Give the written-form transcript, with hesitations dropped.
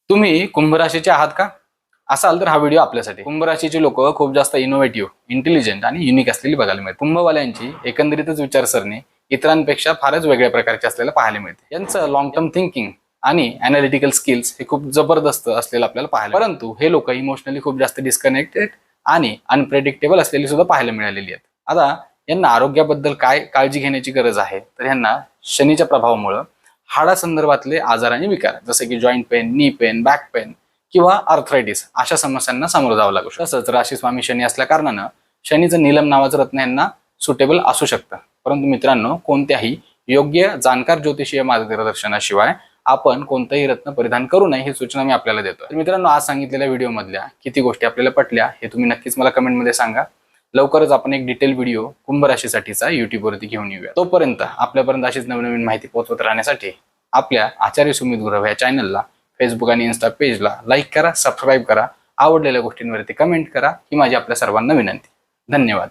तुम्ही कुंभ राशीचे आहात का? असाल तर हा व्हिडिओ आपल्यासाठी. कुंभ राशीचे लोक खूप जास्त इनोव्हेटिव्ह, इंटेलिजंट आणि युनिक असलेली बघायला मिळते. कुंभवाल्यांची एकंदरीतच विचारसरणी इतरांपेक्षा फारच वेगळ्या प्रकारची असलेल्या पाहायला मिळते. यांचं लॉंग टर्म थिंकिंग आणि अनालिटिकल स्किल्स हे खूप जबरदस्त असलेलं आपल्याला पाहायला, परंतु हे लोक इमोशनली खूप जास्त डिस्कनेक्टेड आणि अनप्रेडिक्टेबल असलेली सुद्धा पाहायला मिळालेली आहेत. आता यांना आरोग्याबद्दल काय काळजी घेण्याची गरज आहे, तर यांना शनीच्या प्रभावामुळे हाडासंदर्भातले आजार आणि विकार जसे की joint pain, knee pain, back pain किंवा आर्थरायटिस अशा समस्यांना सामोरं जावं लागू शकतं. तसंच राशी स्वामी शनी असल्या कारणानं शनीचं नीलम नावाचं रत्न यांना सुटेबल असू शकतं. परंतु मित्रांनो, कोणत्याही योग्य जाणकार ज्योतिषीय मार्गदर्शनाशिवाय आपण कोणतंही रत्न परिधान करू नये ही सूचना मी आपल्याला देतो. तर मित्रांनो, आज सांगितलेल्या व्हिडिओमधल्या किती गोष्टी आपल्याला पटल्या हे तुम्ही नक्कीच मला कमेंटमध्ये सांगा. लवकरच आपण एक डिटेल व्हिडिओ कुंभ राशीसाठीचा युट्यूबवरती घेऊन येऊया. तोपर्यंत आपल्यापर्यंत अशीच नवीन नवीन माहिती पोहोचवत राहण्यासाठी आपल्या आचार्य सुमित गुरव या चॅनलला फेसबुक आणि इन्स्टा पेजला लाईक करा, सबस्क्राईब करा, आवडलेल्या गोष्टींवरती कमेंट करा ही माझी आपल्या सर्वांना विनंती. धन्यवाद.